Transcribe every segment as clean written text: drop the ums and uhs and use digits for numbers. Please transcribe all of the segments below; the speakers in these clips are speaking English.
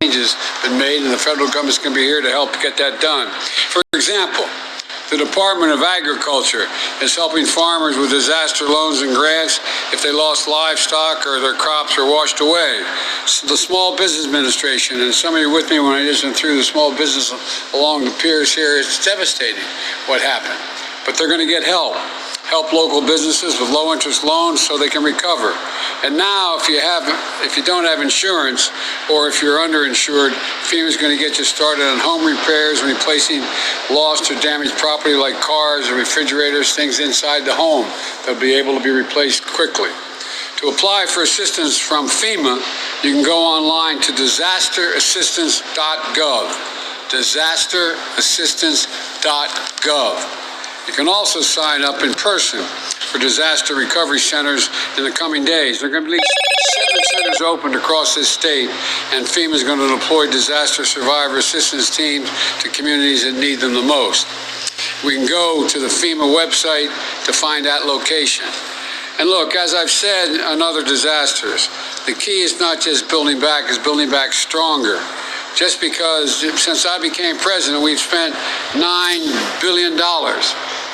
changes been made, and the federal government's going to be here to help get that done. For example, the Department of Agriculture is helping farmers with disaster loans and grants if they lost livestock or their crops are washed away. The Small Business Administration, and some of you were with me when I just went through the small business along the piers here, it's devastating what happened. But they're going to get help local businesses with low-interest loans so they can recover. And now, if you don't have insurance, or if you're underinsured, FEMA's going to get you started on home repairs, replacing lost or damaged property like cars or refrigerators, things inside the home. They'll be able to be replaced quickly. To apply for assistance from FEMA, you can go online to disasterassistance.gov. disasterassistance.gov. You can also sign up in person for disaster recovery centers in the coming days. There are going to be at least 7 centers opened across this state, and FEMA is going to deploy disaster survivor assistance teams to communities that need them the most. We can go to the FEMA website to find that location. And look, as I've said on other disasters, the key is not just building back, it's building back stronger. Just because since I became president, we've spent $9 billion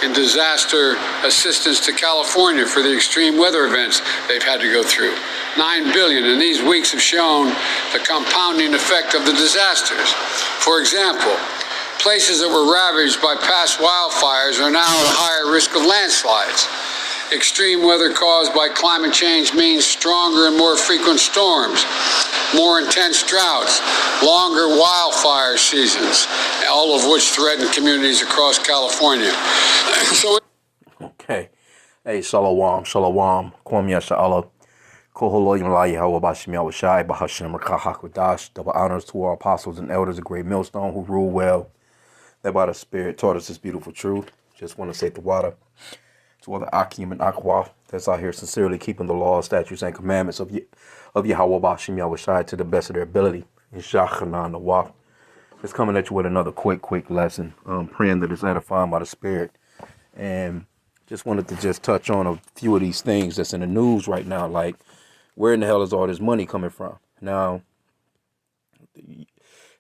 in disaster assistance to California for the extreme weather events they've had to go through. $9 billion, and these weeks have shown the compounding effect of the disasters. For example, places that were ravaged by past wildfires are now at higher risk of landslides. Extreme weather caused by climate change means stronger and more frequent storms, more intense droughts, longer wildfire seasons, all of which threaten communities across California. Okay. Hey, Shalom. Kwam Yasha'Allah. Koholo Yimalayi Hawabashim Yawashai Bahashim Rakahakudash. Double honors to our apostles and elders of Great Millstone who rule well, that by the Spirit taught us this beautiful truth. Just want to say the water to all the H.I.M and Aqua that's out here sincerely keeping the laws, statutes, and commandments of Yahweh Bashim Yahushai to the best of their ability. Inshallah, Nawaf. Just coming at you with another quick lesson. Praying that it's edifying by the Spirit. And just wanted to just touch on a few of these things that's in the news right now. Like, where in the hell is all this money coming from? Now,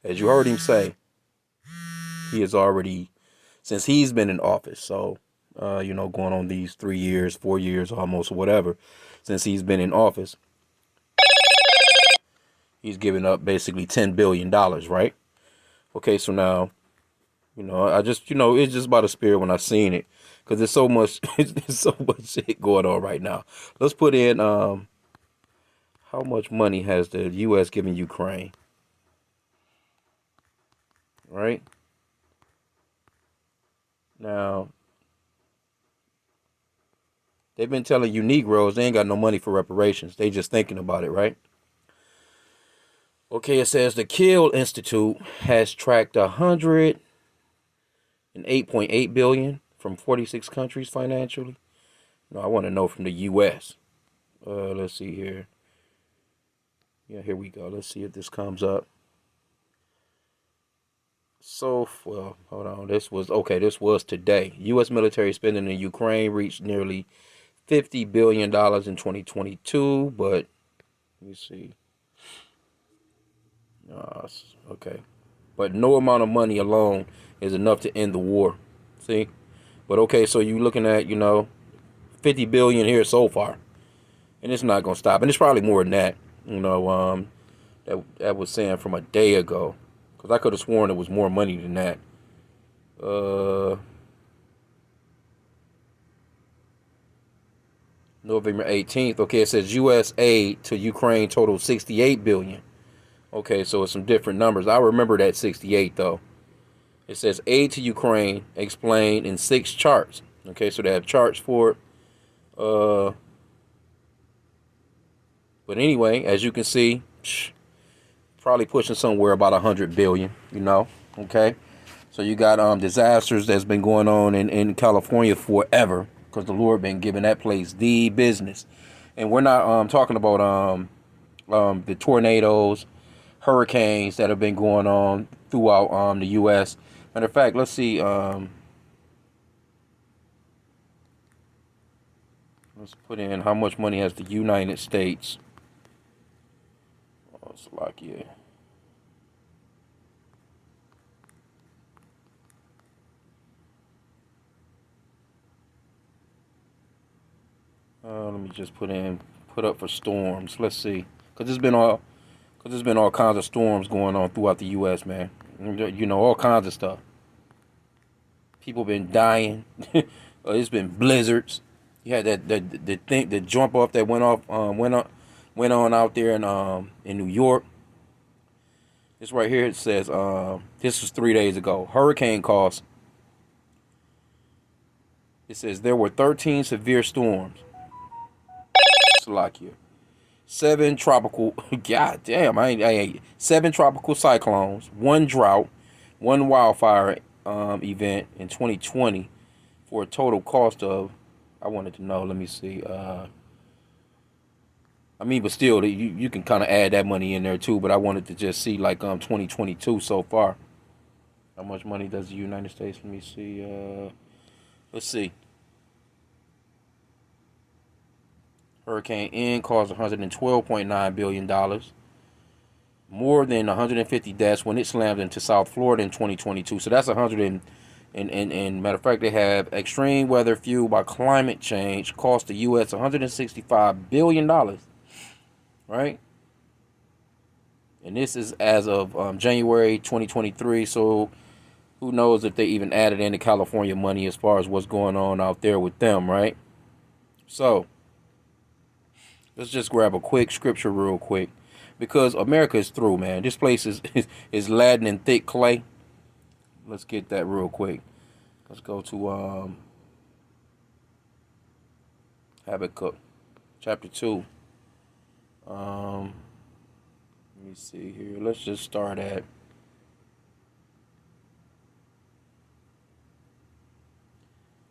as you heard him say, he has already, since he's been in office, so going on these 3 years, 4 years almost, or whatever, since he's been in office, he's given up basically $10 billion, right? Okay, so now, I just, it's just by the Spirit when I seen it, because there's so much, there's so much shit going on right now. Let's put in, how much money has the U.S. given Ukraine? Right? Now, they've been telling you Negroes they ain't got no money for reparations. They just thinking about it, right? Okay, it says the Kiel Institute has tracked 108.8 billion from 46 countries financially. No, I want to know from the U.S. Let's see here. Yeah, here we go. Let's see if this comes up. So, well, hold on. This was today. U.S. military spending in Ukraine reached nearly $50 billion in 2022, but let me see. Okay. But no amount of money alone is enough to end the war. See? But okay, so you're looking at, 50 billion here so far. And it's not going to stop. And it's probably more than that, that was saying from a day ago. Because I could have sworn it was more money than that. November 18th. Okay, it says U.S. aid to Ukraine total 68 billion. Okay, so it's some different numbers. I remember that 68 though. It says aid to Ukraine explained in 6 charts. Okay, so they have charts for it. But anyway, as you can see, probably pushing somewhere about 100 billion, okay? So you got disasters that's been going on in California forever, because the Lord been giving that place the business. And we're not talking about the tornadoes, hurricanes that have been going on throughout the U.S. Matter of fact, let's see. Let's put in how much money has the United States. Oh, it's like, yeah. let me just put up for storms. Let's see, cause there's been all kinds of storms going on throughout the U.S., man. You know, all kinds of stuff. People been dying. It's been blizzards. You had the jump off that went on out there in New York. This right here, it says this was 3 days ago. Hurricane cost. It says there were 13 severe storms. Slovakia. 7 tropical. God damn, I ain't 7 tropical cyclones. 1 drought. 1 wildfire event in 2020 for a total cost of. I wanted to know. Let me see. I mean, but still, you can kind of add that money in there too. But I wanted to just see like 2022 so far. How much money does the United States? Let me see. Let's see. Hurricane N caused $112.9 billion. More than 150 deaths when it slammed into South Florida in 2022. So that's 100 and matter of fact, they have extreme weather fueled by climate change cost the U.S. $165 billion. Right? And this is as of January 2023. So who knows if they even added in the California money as far as what's going on out there with them, right? So let's just grab a quick scripture real quick. Because America is through, man. This place is laden in thick clay. Let's get that real quick. Let's go to Habakkuk chapter 2. Let me see here. Let's just start at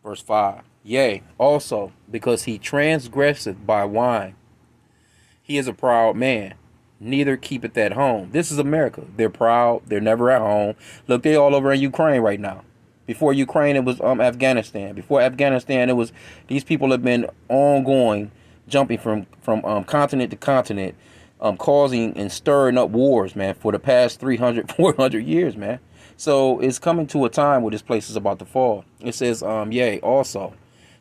verse 5. Yea, also, because he transgresseth by wine. He is a proud man, neither keepeth at home. This is America. They're proud. They're never at home. Look, they all over in Ukraine right now. Before Ukraine, it was Afghanistan. Before Afghanistan, it was these people have been ongoing, jumping from continent to continent, causing and stirring up wars, man, for the past 300, 400 years, man. So it's coming to a time where this place is about to fall. It says, yea, also,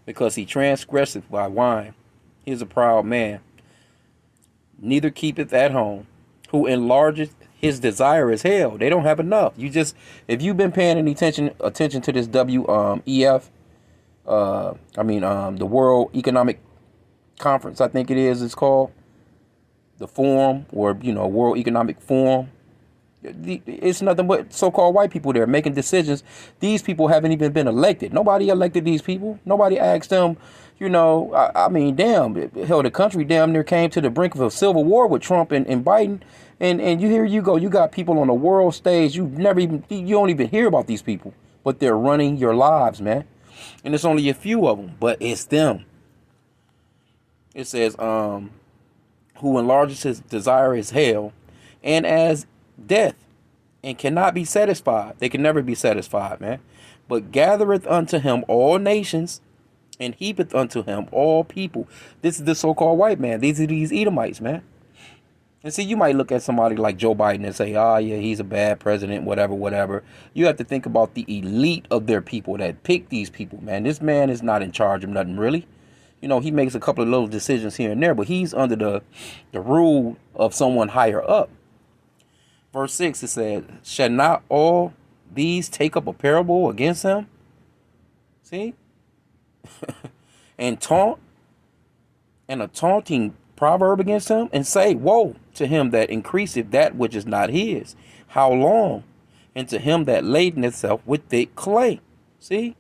because he transgresseth by wine. He is a proud man, neither keepeth at home, who enlargeth his desire is hell. They don't have enough. If you've been paying any attention to this WEF, the World Economic Conference, I think it's called, the forum, or World Economic Forum. It's nothing but so-called white people there making decisions. These people haven't even been elected. Nobody elected these people. Nobody asked them. Damn, hell, the country damn near came to the brink of a civil war with Trump and Biden. And here you go. You got people on the world stage. You don't even hear about these people, but they're running your lives, man. And it's only a few of them, but it's them. It says, who enlarges his desire is hell, and as death, and cannot be satisfied. They can never be satisfied, man. But gathereth unto him all nations, and heapeth unto him all people. This is the so-called white man. These are these Edomites, man. And see, you might look at somebody like Joe Biden and say, yeah, he's a bad president, whatever. You have to think about the elite of their people that pick these people, man. This man is not in charge of nothing, really. He makes a couple of little decisions here and there, but he's under the rule of someone higher up. Verse 6, it says, shall not all these take up a parable against him? See? And taunt, and a taunting proverb against him, and say, woe to him that increaseth that which is not his. How long? And to him that laden itself with thick clay. See?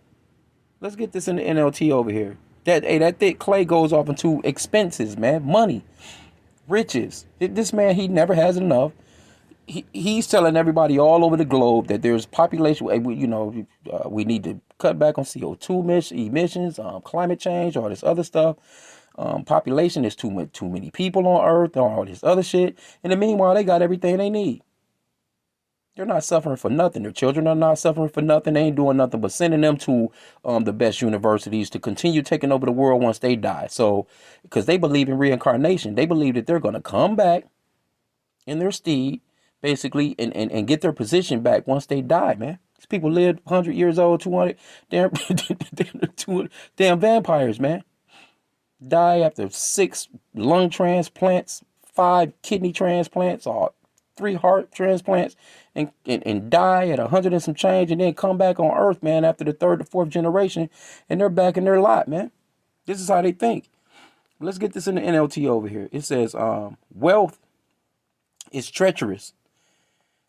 Let's get this in the NLT over here. That thick clay goes off into expenses, man. Money. Riches. This man, he never has enough. He's telling everybody all over the globe that there's population. We need to cut back on CO2 emissions, climate change, all this other stuff. Population is too many people on Earth, all this other shit. In the meanwhile, they got everything they need. They're not suffering for nothing. Their children are not suffering for nothing. They ain't doing nothing but sending them to the best universities to continue taking over the world once they die. So, because they believe in reincarnation, they believe that they're going to come back in their steed, basically, and get their position back once they die, man. These people live 100 years old, 200, damn vampires, man. Die after 6 lung transplants, 5 kidney transplants, or 3 heart transplants, and die at 100 and some change, and then come back on Earth, man, after the 3rd to 4th generation, and they're back in their lot, man. This is how they think. Let's get this in the NLT over here. It says, wealth is treacherous,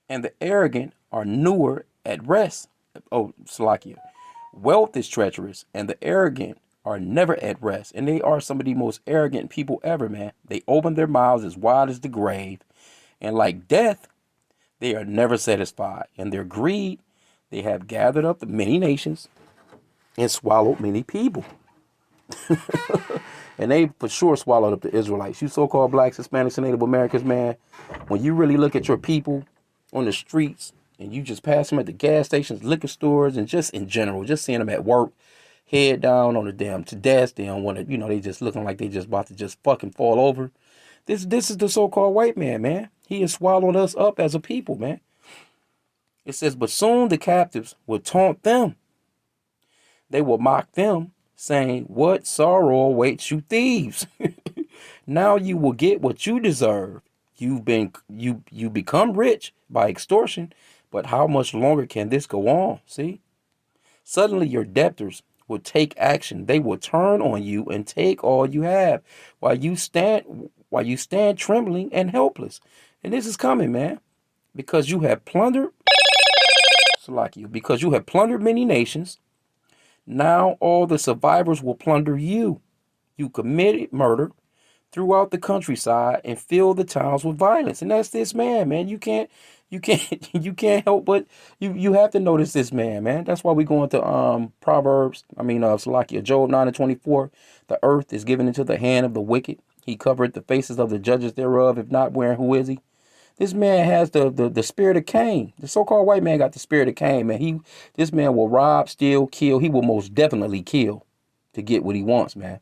and the arrogant are newer at rest. Oh, Slovakia. Wealth is treacherous, and the arrogant are never at rest. And they are some of the most arrogant people ever, man. They open their mouths as wide as the grave. And like death, they are never satisfied. And their greed, they have gathered up the many nations and swallowed many people. And they for sure swallowed up the Israelites. You so-called blacks, Hispanics, and Native Americans, man, when you really look at your people on the streets and you just pass them at the gas stations, liquor stores, and just in general, just seeing them at work, head down on the damn desk, they don't want to, they just looking like they just about to just fucking fall over. This is the so-called white man, man. He has swallowed us up as a people, man. It says, but soon the captives will taunt them. They will mock them, saying, what sorrow awaits you thieves? Now you will get what you deserve. You become rich by extortion, but how much longer can this go on? See? Suddenly your debtors will take action. They will turn on you and take all you have while you stand trembling and helpless. And this is coming, man, because you have plundered many nations. Now all the survivors will plunder you. You committed murder throughout the countryside and filled the towns with violence. And that's this man, man. You can't help but you have to notice this man, man. That's why we go into Job 9:24. The earth is given into the hand of the wicked. He covered the faces of the judges thereof. If not, wherein who is he? This man has the spirit of Cain. The so-called white man got the spirit of Cain, man. This man will rob, steal, kill. He will most definitely kill to get what he wants, man.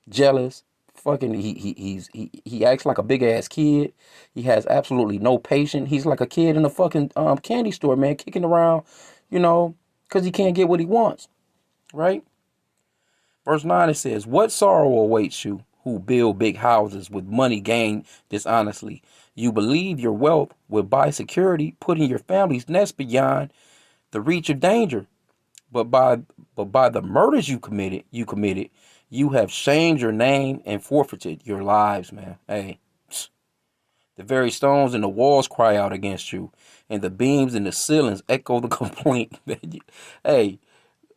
Jealous, fucking. He acts like a big ass kid. He has absolutely no patience. He's like a kid in a fucking candy store, man, kicking around, because he can't get what he wants, right? Verse 9 it says, "What sorrow awaits you who build big houses with money gained dishonestly? You believe your wealth will buy security, putting your family's nest beyond the reach of danger. But by the murders you committed, you have shamed your name and forfeited your lives, man. Hey, the very stones and the walls cry out against you, and the beams and the ceilings echo the complaint. Hey,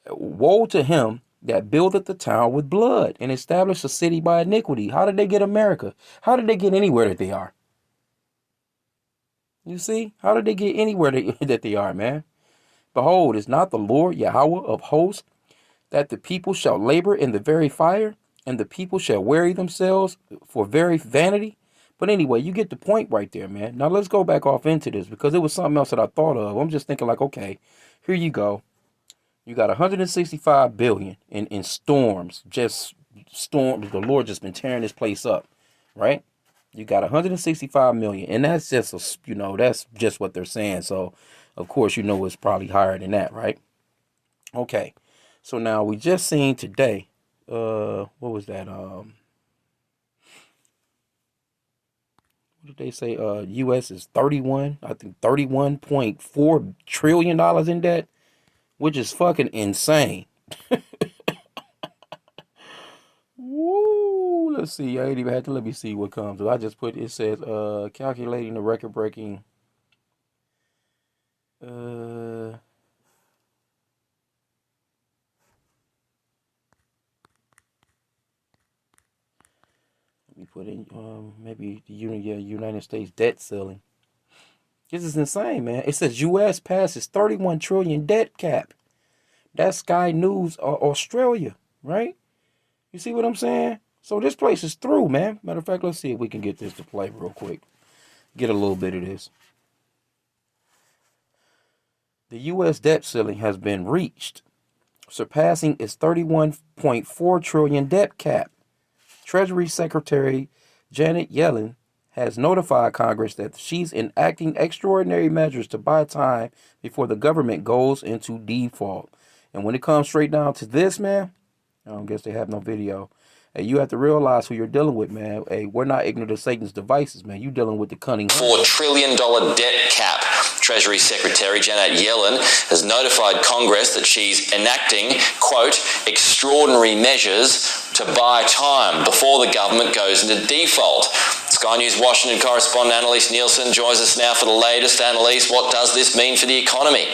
woe to him that buildeth the town with blood and established a city by iniquity." How did they get America? How did they get anywhere that they are? You see? How did they get anywhere that they are, man? Behold, is not the Lord Yahweh of hosts, that the people shall labor in the very fire, and the people shall weary themselves for very vanity? But anyway, you get the point right there, man. Now let's go back off into this, because it was something else that I thought of. I'm just thinking like, okay, here you go. You got 165 billion in storms, just storms. The Lord just been tearing this place up, right? You got 165 million, and that's just that's just what they're saying. So, of course, it's probably higher than that, right? Okay, so now we just seen today. What was that? What did they say? U.S. is 31.4 trillion dollars in debt, which is fucking insane. Woo! Let's see. I ain't even had to let me see what comes. I just put it says calculating the record breaking. Let me put in maybe the United States debt ceiling. This is insane, man. It says U.S. passes 31 trillion debt cap. That's Sky News Australia, right? You see what I'm saying? So this place is through, man. Matter of fact, let's see if we can get this to play real quick. Get a little bit of this. The U.S. debt ceiling has been reached, surpassing its 31.4 trillion debt cap. Treasury Secretary Janet Yellen has notified Congress that she's enacting extraordinary measures to buy time before the government goes into default. And when it comes straight down to this, man, I don't guess they have no video. Hey, you have to realize who you're dealing with, man. Hey, we're not ignorant of Satan's devices, man. You dealing with the cunning. $4 trillion debt cap. Treasury Secretary Janet Yellen has notified Congress that she's enacting, quote, extraordinary measures to buy time before the government goes into default. Sky News Washington correspondent Annalise Nielsen joins us now for the latest. Annalise, what does this mean for the economy?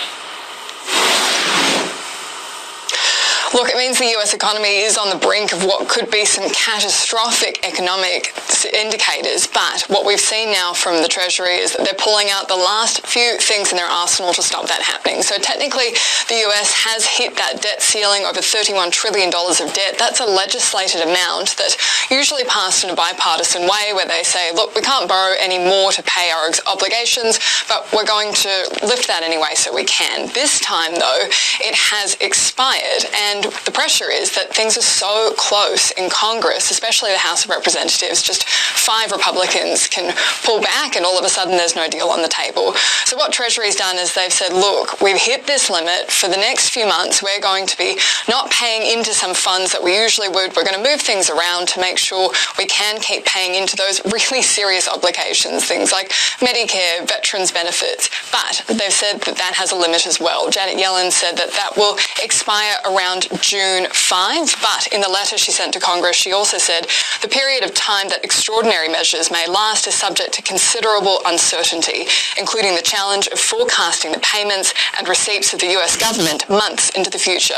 Look, it means the US economy is on the brink of what could be some catastrophic economic indicators, but what we've seen now from the Treasury is that they're pulling out the last few things in their arsenal to stop that happening. So technically, the US has hit that debt ceiling over $31 trillion of debt. That's a legislated amount that usually passed in a bipartisan way where they say, look, we can't borrow any more to pay our obligations, but we're going to lift that anyway so we can. This time, though, it has expired, and the pressure is that things are so close in Congress, especially the House of Representatives. Just 5 Republicans can pull back and all of a sudden there's no deal on the table. So what Treasury's done is they've said, look, we've hit this limit. For the next few months, we're going to be not paying into some funds that we usually would. We're going to move things around to make sure we can keep paying into those really serious obligations, things like Medicare, veterans benefits. But they've said that that has a limit as well. Janet Yellen said that that will expire around June 5, but in the letter she sent to Congress, she also said the period of time that extraordinary measures may last is subject to considerable uncertainty, including the challenge of forecasting the payments and receipts of the US government months into the future.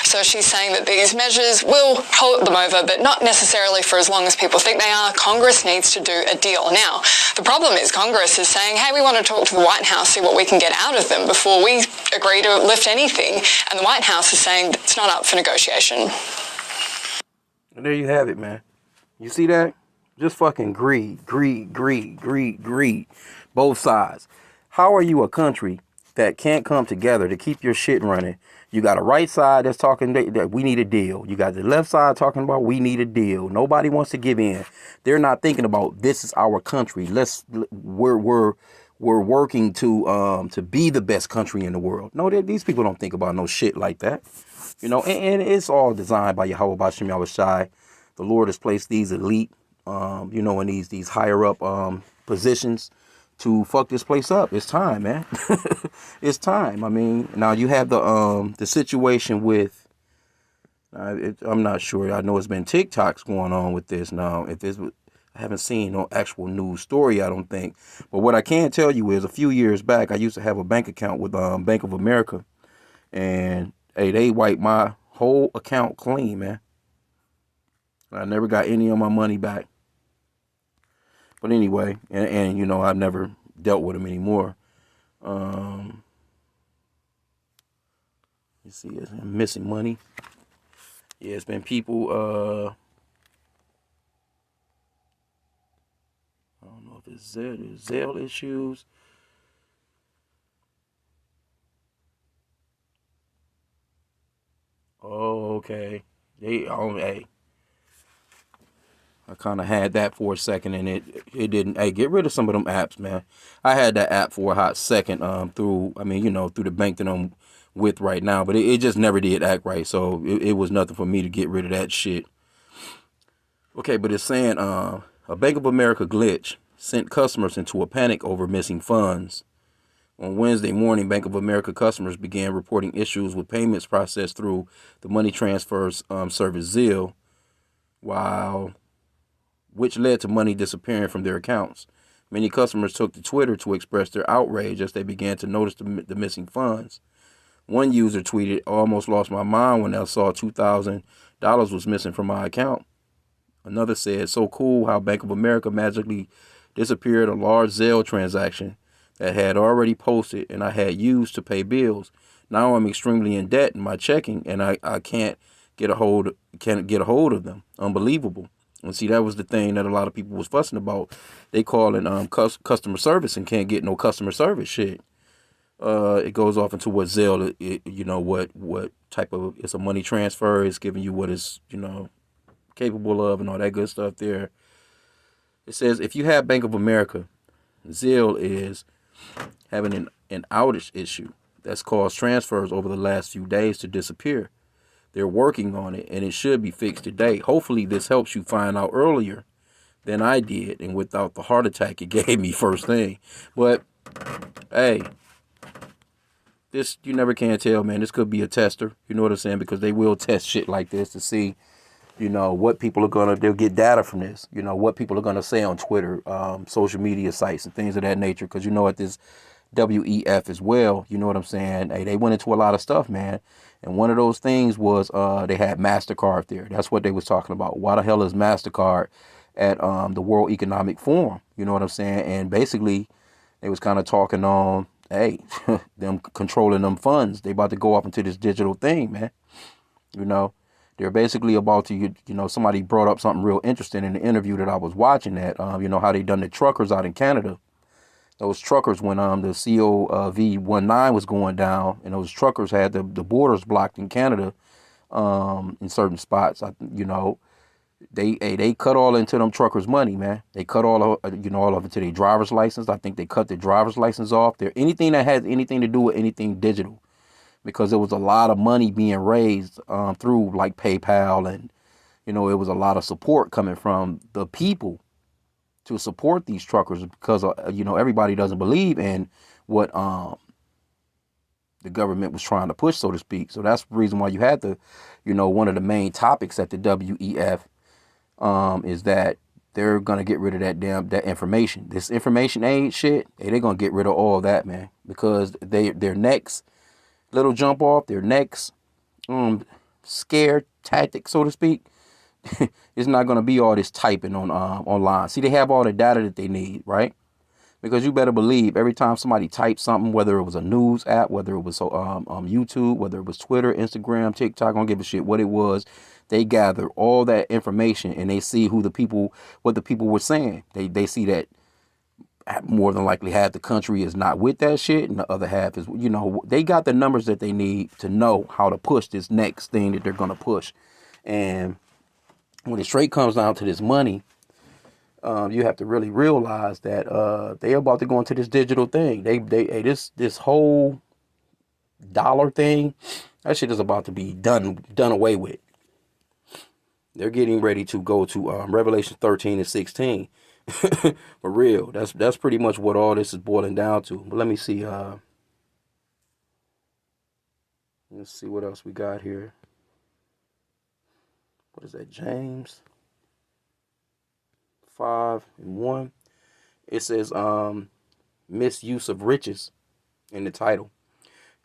So she's saying that these measures will hold them over, but not necessarily for as long as people think they are. Congress needs to do a deal. Now, the problem is Congress is saying, hey, we want to talk to the White House, see what we can get out of them before we agree to lift anything. And the White House is saying it's not up for negotiation. And there you have it, man. You see that? Just fucking greed. Both sides. How are you a country that can't come together to keep your shit running? You got a right side that's talking that we need a deal. You got the left side talking about we need a deal. Nobody wants to give in. They're not thinking about this is our country. We're working to be the best country in the world. No, these people don't think about no shit like that. You know, and it's all designed by Yahweh Bashim Yahushai. The Lord has placed these elite, in these higher up positions to fuck this place up. It's time, man. It's time. I mean, now you have the situation with. I'm not sure. I know it's been TikToks going on with this now. I haven't seen no actual news story, I don't think. But what I can tell you is a few years back, I used to have a bank account with Bank of America, and hey, they wiped my whole account clean, man. I never got any of my money back. But anyway, and I've never dealt with them anymore. You see, I'm missing money. Yeah, it's been people, I don't know if it's Zelle issues. Oh, okay. Hey. I kind of had that for a second, and it didn't. Hey, get rid of some of them apps, man. I had that app for a hot second through the bank that I'm with right now, but it just never did act right, so it was nothing for me to get rid of that shit. Okay, but it's saying a Bank of America glitch sent customers into a panic over missing funds. On Wednesday morning, Bank of America customers began reporting issues with payments processed through the money transfers service Zelle, which led to money disappearing from their accounts. Many customers took to Twitter to express their outrage as they began to notice the missing funds. One user tweeted, "I almost lost my mind when I saw $2,000 was missing from my account." Another said, "So cool how Bank of America magically disappeared a large Zelle transaction that had already posted and I had used to pay bills. Now I'm extremely in debt in my checking and I can't get a hold of them. Unbelievable." And see, that was the thing that a lot of people was fussing about. They calling customer service and can't get no customer service shit. It goes off into what Zelle, what type of, it's a money transfer. It's giving you what it's, capable of and all that good stuff there. It says, if you have Bank of America, Zelle is having an outage issue that's caused transfers over the last few days to disappear. They're working on it, and it should be fixed today. Hopefully, this helps you find out earlier than I did, and without the heart attack it gave me first thing. But hey, this, you never can tell, man. This could be a tester. You know what I'm saying? Because they will test shit like this to see, what people are gonna. They'll get data from this. What people are gonna say on Twitter, social media sites, and things of that nature. Because at this WEF as well. You know what I'm saying? Hey, they went into a lot of stuff, man. And one of those things was they had MasterCard there. That's what they was talking about. Why the hell is MasterCard at the World Economic Forum? You know what I'm saying? And basically, they was kind of talking on, hey, them controlling them funds. They about to go up into this digital thing, man. They're basically about to, somebody brought up something real interesting in the interview that I was watching that, how they done the truckers out in Canada. Those truckers, when the COV-19 was going down, and those truckers had the borders blocked in Canada in certain spots, they cut all into them truckers' money, man. They cut all of it to their driver's license. I think they cut their driver's license off. Anything that has anything to do with anything digital, because there was a lot of money being raised through like PayPal, and it was a lot of support coming from the people to support these truckers, because everybody doesn't believe in what the government was trying to push, so to speak. So that's the reason why you had one of the main topics at the WEF is that they're gonna get rid of that information. This information age shit, they're gonna get rid of all that, man, because their next little jump off, their next scare tactic, so to speak, it's not going to be all this typing on online. See, they have all the data that they need, right? Because you better believe every time somebody types something, whether it was a news app, whether it was YouTube, whether it was Twitter, Instagram, TikTok, I don't give a shit what it was, they gather all that information and they see what the people were saying. They see that more than likely half the country is not with that shit, and the other half is, they got the numbers that they need to know how to push this next thing that they're going to push. And when it straight comes down to this money, you have to really realize that they're about to go into this digital thing. This whole dollar thing, that shit is about to be done away with. They're getting ready to go to Revelation 13 and 16. For real. That's pretty much what all this is boiling down to. But let me see. Let's see what else we got here. What is that? James 5:1. It says misuse of riches in the title.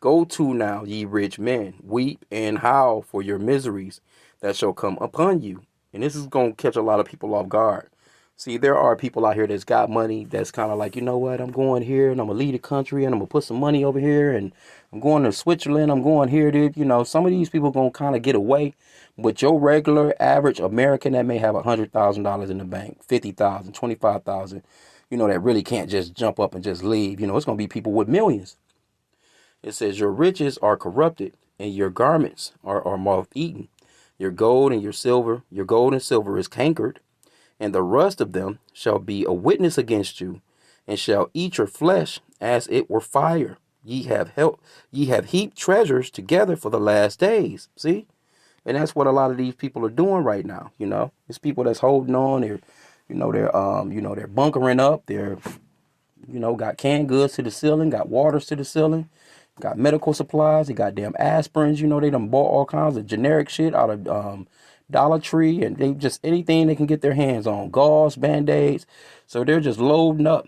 Go to now, ye rich men, weep and howl for your miseries that shall come upon you. And this is going to catch a lot of people off guard. See, there are people out here that's got money that's kind of like, you know what, I'm going here and I'm going to lead the country and I'm going to put some money over here and I'm going to Switzerland, I'm going here, dude. Some of these people are going to kind of get away. But your regular average American that may have $100,000 in the bank, 50,000, 25,000, that really can't just jump up and just leave. It's going to be people with millions. It says your riches are corrupted and your garments are moth-eaten. Your gold and silver is cankered, and the rust of them shall be a witness against you, and shall eat your flesh as it were fire. Ye have heaped treasures together for the last days. See? And that's what a lot of these people are doing right now. It's people that's holding on. They're bunkering up. They're, got canned goods to the ceiling, got waters to the ceiling, got medical supplies. They got damn aspirins. They done bought all kinds of generic shit out of Dollar Tree, and they just anything they can get their hands on, gauze, band-aids. So they're just loading up.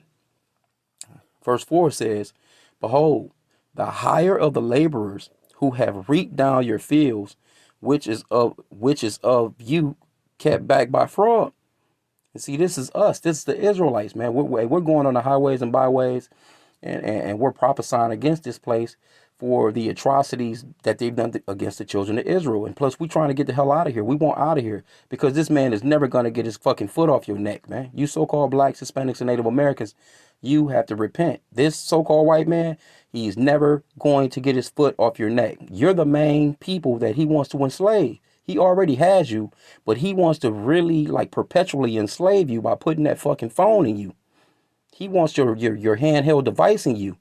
Verse 4 says, behold, the hire of the laborers who have reaped down your fields, which is of you, kept back by fraud. And see, this is us. This is the Israelites, man. We're going on the highways and byways, and we're prophesying against this place for the atrocities that they've done against the children of Israel. And plus, we trying to get the hell out of here. We want out of here because this man is never going to get his fucking foot off your neck, man. You so-called blacks, Hispanics, and Native Americans, you have to repent. This so-called white man, he's never going to get his foot off your neck. You're the main people that he wants to enslave. He already has you, but he wants to really perpetually enslave you by putting that fucking phone in you. He wants your handheld device in you.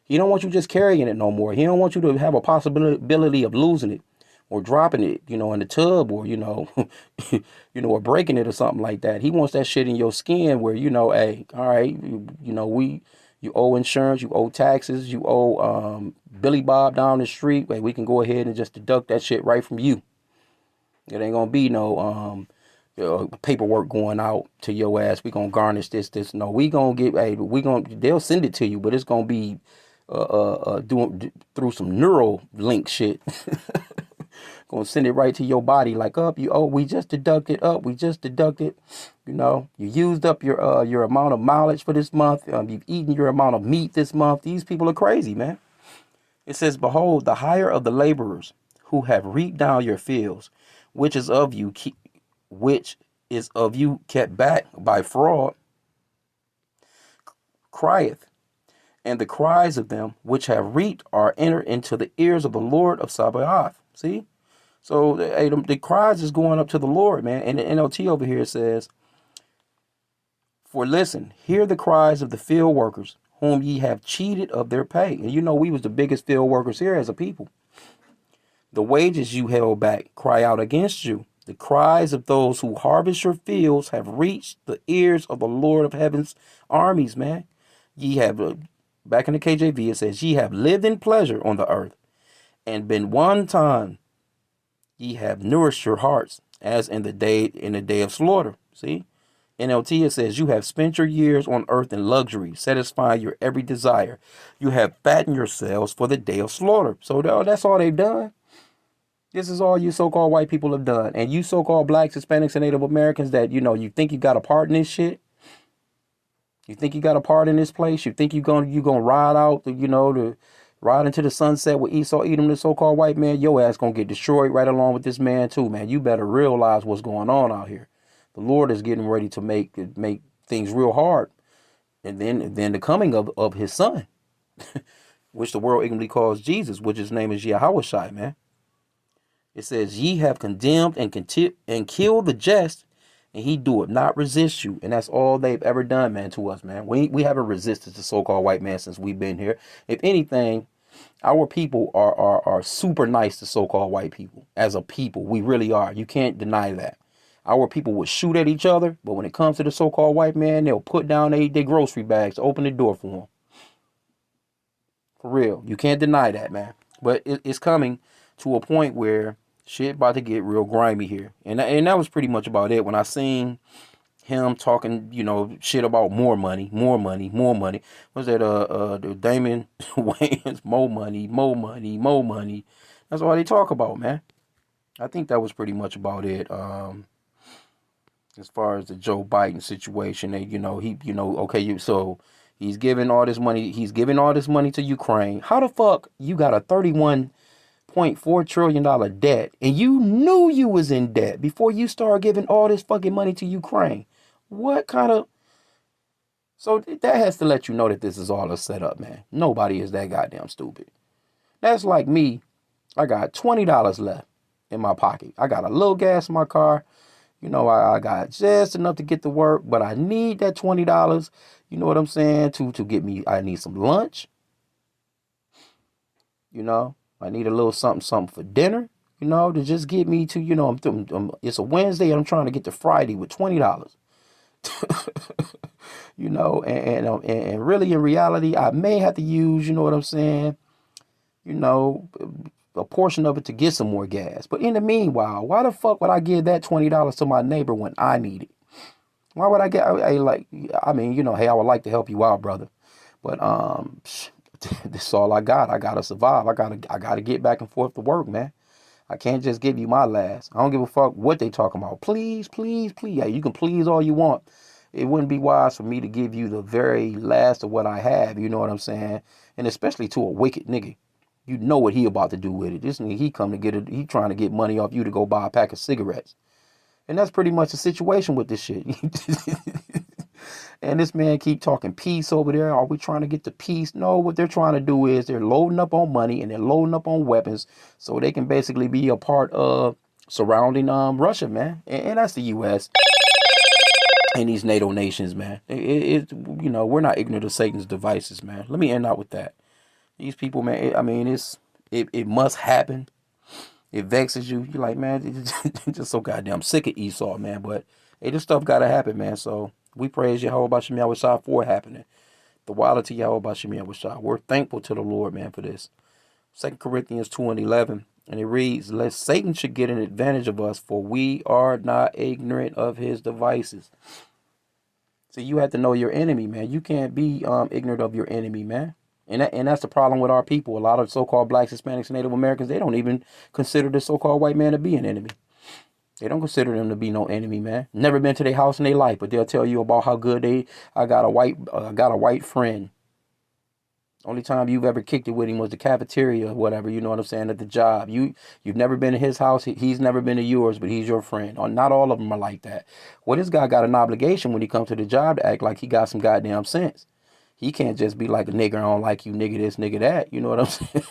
He don't want you just carrying it no more. He don't want you to have a possibility of losing it. or dropping it, in the tub, or or breaking it or something like that. He wants that shit in your skin where, hey, all right, you owe insurance, you owe taxes, you owe Billy Bob down the street. Hey, we can go ahead and just deduct that shit right from you. It ain't gonna be no paperwork going out to your ass. We gonna garnish this. No, we gonna get. Hey, they'll send it to you, but it's gonna be doing through some neural link shit. Gonna send it right to your body like, up, we just deducted, you used up your amount of mileage for this month. You've eaten your amount of meat this month. These people are crazy, man. It says, behold, the hire of the laborers who have reaped down your fields, which is of you kept back by fraud, crieth, and the cries of them which have reaped are entered into the ears of the Lord of Sabaoth. See? So the cries is going up to the Lord, man. And the NLT over here says, for listen, hear the cries of the field workers, whom ye have cheated of their pay. And we was the biggest field workers here as a people. The wages you held back cry out against you. The cries of those who harvest your fields have reached the ears of the Lord of heaven's armies, man. Ye have, back in the KJV, it says, ye have lived in pleasure on the earth, and been one time ye have nourished your hearts, as in the day of slaughter. See? NLT, it says, you have spent your years on earth in luxury, satisfying your every desire. You have fattened yourselves for the day of slaughter. So that's all they've done. This is all you so-called white people have done. And you so-called blacks, Hispanics, and Native Americans that, you think you got a part in this shit. You think you got a part in this place. You think you gonna ride out, to ride into the sunset with Esau, Edom, the so-called white man. Your ass gonna get destroyed right along with this man too, man. You better realize what's going on out here. The Lord is getting ready to make things real hard. And then the coming of his son, which the world ignorantly calls Jesus, which his name is Yahweh, man. It says, ye have condemned and killed the just, and he doeth not resist you. And that's all they've ever done, man, to us, man. We haven't resisted the so-called white man since we've been here. If anything, our people are super nice to so-called white people. As a people, we really are. You can't deny that. Our people would shoot at each other, but when it comes to the so-called white man, they'll put down their grocery bags to open the door for them. For real. You can't deny that, man. But it's coming to a point where shit about to get real grimy here. And that was pretty much about it. When I seen him talking, shit about more money. Was that the Damon Wayans, more money. That's all they talk about, man. I think that was pretty much about it. As far as the Joe Biden situation, so he's giving all this money to Ukraine. How the fuck you got a $31.4 trillion debt, and you knew you was in debt before you started giving all this fucking money to Ukraine? What kind of... So that has to let you know that this is all a setup, man. Nobody is that goddamn stupid. That's like me. I got $20 left in my pocket. I got a little gas in my car. I got just enough to get to work, but I need that $20. You know what I'm saying? To get me, I need some lunch. I need a little something for dinner, to just get me to, it's a Wednesday and I'm trying to get to Friday with $20. And really in reality, I may have to use, what I'm saying, a portion of it to get some more gas. But in the meanwhile, why the fuck would I give that $20 to my neighbor when I need it? Why would I get, hey, I would like to help you out, brother. But, this is all I got. I gotta survive. I gotta get back and forth to work, man. I can't just give you my last. I don't give a fuck what they talking about. Please. Yeah, you can please all you want. It wouldn't be wise for me to give you the very last of what I have. You know what I'm saying? And especially to a wicked nigga. You know what he about to do with it. This nigga, he trying to get money off you to go buy a pack of cigarettes. And that's pretty much the situation with this shit. And this man keep talking peace over there. Are we trying to get to peace? No, what they're trying to do is they're loading up on money and they're loading up on weapons so they can basically be a part of surrounding Russia, man. And that's the U.S. and these NATO nations, man. We're not ignorant of Satan's devices, man. Let me end out with that. These people, man, it must happen. It vexes you. You're like, man, just so goddamn sick of Esau, man. But hey, this stuff gotta happen, man. So we praise Yahweh Bashim Yahushua for it happening. The wilder to Yahweh Bashim Yahushua. We're thankful to the Lord, man, for this. 2 Corinthians 2:11, and it reads, "Lest Satan should get an advantage of us, for we are not ignorant of his devices." So you have to know your enemy, man. You can't be ignorant of your enemy, man. And that's the problem with our people. A lot of so-called blacks, Hispanics, and Native Americans, they don't even consider the so-called white man to be an enemy. They don't consider them to be no enemy, man. Never been to their house in their life, but they'll tell you about how good I got a white friend. Only time you've ever kicked it with him was the cafeteria or whatever, you know what I'm saying, at the job. You've never been to his house. He's never been to yours, but he's your friend. Not all of them are like that. Well, this guy got an obligation when he comes to the job to act like he got some goddamn sense. He can't just be like a nigger, I don't like you, nigga this, nigga that. You know what I'm saying?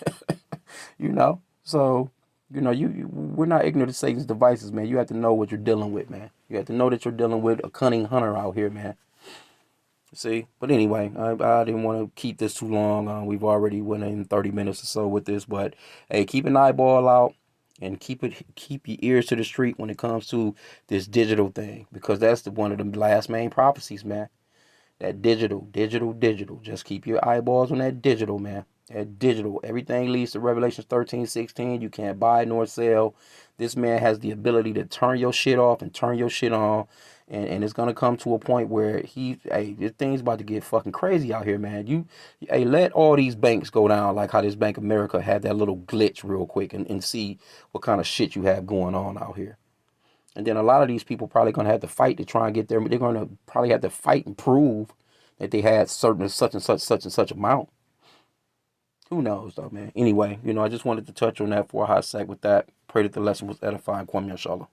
You know? So, you know, we're not ignorant of Satan's devices, man. You have to know what you're dealing with, man. You have to know that you're dealing with a cunning hunter out here, man. See, but anyway, I didn't want to keep this too long. We've already went in 30 minutes or so with this, but hey, keep an eyeball out and keep your ears to the street when it comes to this digital thing, because that's one of the last main prophecies, man. That digital. Just keep your eyeballs on that digital, man. That digital. Everything leads to Revelation 13:16. You can't buy nor sell. This man has the ability to turn your shit off and turn your shit on. And it's gonna come to a point where this thing's about to get fucking crazy out here, man. Let all these banks go down, like how this Bank of America had that little glitch real quick, and see what kind of shit you have going on out here. And then a lot of these people probably going to have to fight to try and get there. They're going to probably have to fight and prove that they had certain such and such amount. Who knows, though, man? Anyway, I just wanted to touch on that for a hot sec with that. Pray that the lesson was edifying. Kwame Yashala.